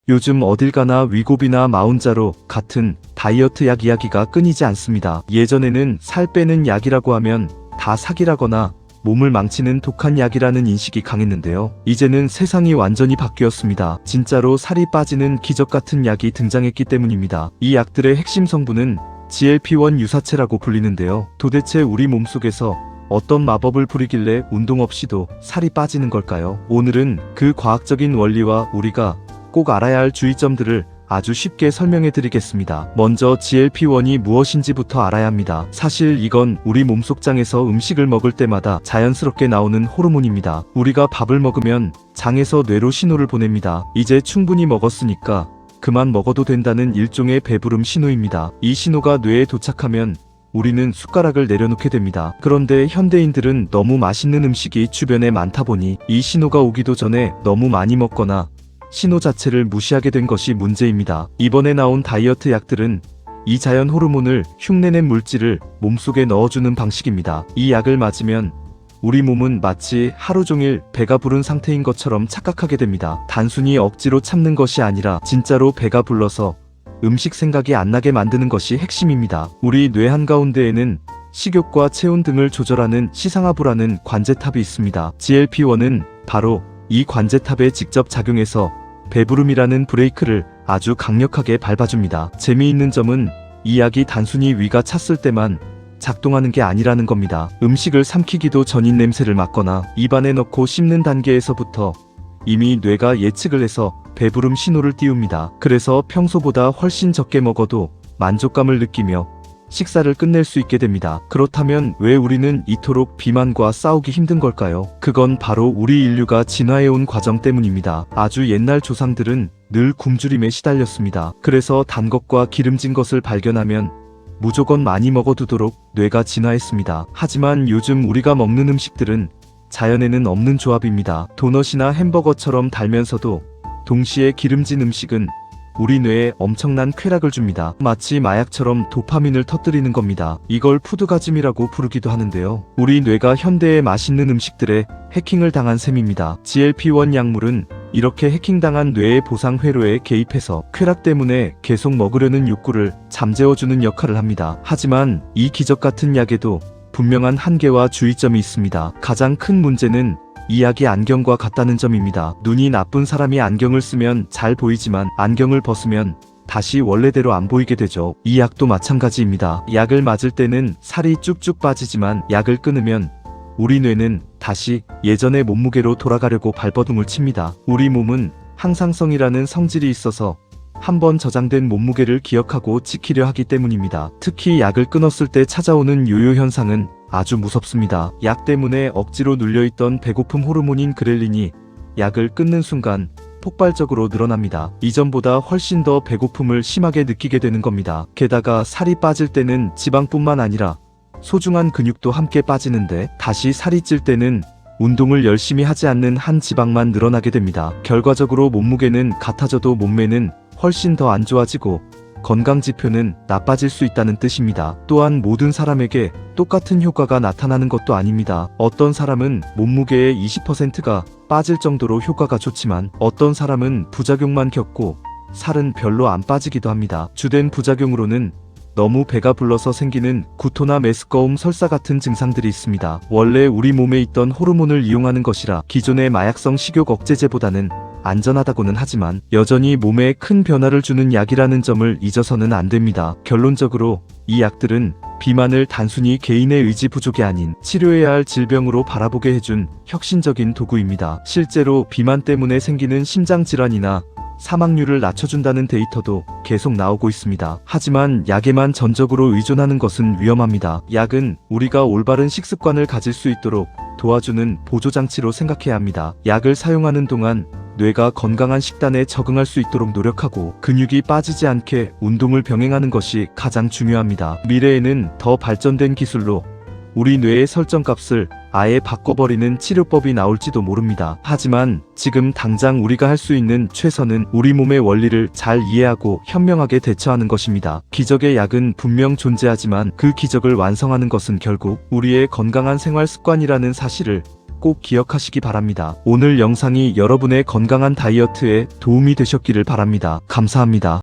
요즘 어딜 가나 위고비나 마운자로 같은 다이어트 약 이야기가 끊이지 않습니다. 예전에는 살 빼는 약이라고 하면 다 사기라거나 몸을 망치는 독한 약이라는 인식이 강했는데요. 이제는 세상이 완전히 바뀌었습니다. 진짜로 살이 빠지는 기적 같은 약이 등장했기 때문입니다. 이 약들의 핵심 성분은 GLP-1 유사체라고 불리는데요. 도대체 우리 몸속에서 어떤 마법을 부리길래 운동 없이도 살이 빠지는 걸까요? 오늘은 그 과학적인 원리와 우리가 꼭 알아야 할 주의점들을 아주 쉽게 설명해 드리겠습니다. 먼저 GLP-1이 무엇인지부터 알아야 합니다. 사실 이건 우리 몸속장에서 음식을 먹을 때마다 자연스럽게 나오는 호르몬입니다. 우리가 밥을 먹으면 장에서 뇌로 신호를 보냅니다. 이제 충분히 먹었으니까 그만 먹어도 된다는 일종의 배부름 신호입니다. 이 신호가 뇌에 도착하면 우리는 숟가락을 내려놓게 됩니다. 그런데 현대인들은 너무 맛있는 음식이 주변에 많다 보니 이 신호가 오기도 전에 너무 많이 먹거나 신호 자체를 무시하게 된 것이 문제입니다. 이번에 나온 다이어트 약들은 이 자연 호르몬을 흉내낸 물질을 몸속에 넣어주는 방식입니다. 이 약을 맞으면 우리 몸은 마치 하루 종일 배가 부른 상태인 것처럼 착각하게 됩니다. 단순히 억지로 참는 것이 아니라 진짜로 배가 불러서 음식 생각이 안 나게 만드는 것이 핵심입니다. 우리 뇌 한가운데에는 식욕과 체온 등을 조절하는 시상하부라는 관제탑이 있습니다. GLP-1은 바로 이 관제탑에 직접 작용해서 배부름이라는 브레이크를 아주 강력하게 밟아줍니다. 재미있는 점은 이 약이 단순히 위가 찼을 때만 작동하는 게 아니라는 겁니다. 음식을 삼키기도 전인 냄새를 맡거나 입안에 넣고 씹는 단계에서부터 이미 뇌가 예측을 해서 배부름 신호를 띄웁니다. 그래서 평소보다 훨씬 적게 먹어도 만족감을 느끼며 식사를 끝낼 수 있게 됩니다. 그렇다면 왜 우리는 이토록 비만과 싸우기 힘든 걸까요? 그건 바로 우리 인류가 진화해온 과정 때문입니다. 아주 옛날 조상들은 늘 굶주림에 시달렸습니다. 그래서 단 것과 기름진 것을 발견하면 무조건 많이 먹어두도록 뇌가 진화했습니다. 하지만 요즘 우리가 먹는 음식들은 자연에는 없는 조합입니다. 도넛이나 햄버거처럼 달면서도 동시에 기름진 음식은 우리 뇌에 엄청난 쾌락을 줍니다. 마치 마약처럼 도파민을 터뜨리는 겁니다. 이걸 푸드가즘이라고 부르기도 하는데요. 우리 뇌가 현대의 맛있는 음식들에 해킹을 당한 셈입니다. GLP-1 약물은 이렇게 해킹당한 뇌의 보상 회로에 개입해서 쾌락 때문에 계속 먹으려는 욕구를 잠재워주는 역할을 합니다. 하지만 이 기적 같은 약에도 분명한 한계와 주의점이 있습니다. 가장 큰 문제는 이 약이 안경과 같다는 점입니다. 눈이 나쁜 사람이 안경을 쓰면 잘 보이지만 안경을 벗으면 다시 원래대로 안 보이게 되죠. 이 약도 마찬가지입니다. 약을 맞을 때는 살이 쭉쭉 빠지지만 약을 끊으면 우리 뇌는 다시 예전의 몸무게로 돌아가려고 발버둥을 칩니다. 우리 몸은 항상성이라는 성질이 있어서 한번 저장된 몸무게를 기억하고 지키려 하기 때문입니다. 특히 약을 끊었을 때 찾아오는 요요 현상은 아주 무섭습니다. 약 때문에 억지로 눌려있던 배고픔 호르몬인 그렐린이 약을 끊는 순간 폭발적으로 늘어납니다. 이전보다 훨씬 더 배고픔을 심하게 느끼게 되는 겁니다. 게다가 살이 빠질 때는 지방뿐만 아니라 소중한 근육도 함께 빠지는데 다시 살이 찔 때는 운동을 열심히 하지 않는 한 지방만 늘어나게 됩니다. 결과적으로 몸무게는 같아져도 몸매는 훨씬 더 안 좋아지고 건강 지표는 나빠질 수 있다는 뜻입니다. 또한 모든 사람에게 똑같은 효과가 나타나는 것도 아닙니다. 어떤 사람은 몸무게의 20%가 빠질 정도로 효과가 좋지만 어떤 사람은 부작용만 겪고 살은 별로 안 빠지기도 합니다. 주된 부작용으로는 너무 배가 불러서 생기는 구토나 메스꺼움, 설사 같은 증상들이 있습니다. 원래 우리 몸에 있던 호르몬을 이용하는 것이라 기존의 마약성 식욕 억제제보다는 안전하다고는 하지만 여전히 몸에 큰 변화를 주는 약이라는 점을 잊어서는 안 됩니다. 결론적으로 이 약들은 비만을 단순히 개인의 의지 부족이 아닌 치료해야 할 질병으로 바라보게 해준 혁신적인 도구입니다. 실제로 비만 때문에 생기는 심장질환이나 사망률을 낮춰준다는 데이터도 계속 나오고 있습니다. 하지만 약에만 전적으로 의존하는 것은 위험합니다. 약은 우리가 올바른 식습관을 가질 수 있도록 도와주는 보조장치로 생각해야 합니다. 약을 사용하는 동안 뇌가 건강한 식단에 적응할 수 있도록 노력하고 근육이 빠지지 않게 운동을 병행하는 것이 가장 중요합니다. 미래에는 더 발전된 기술로 우리 뇌의 설정값을 아예 바꿔버리는 치료법이 나올지도 모릅니다. 하지만 지금 당장 우리가 할 수 있는 최선은 우리 몸의 원리를 잘 이해하고 현명하게 대처하는 것입니다. 기적의 약은 분명 존재하지만 그 기적을 완성하는 것은 결국 우리의 건강한 생활 습관이라는 사실을 꼭 기억하시기 바랍니다. 오늘 영상이 여러분의 건강한 다이어트에 도움이 되셨기를 바랍니다. 감사합니다.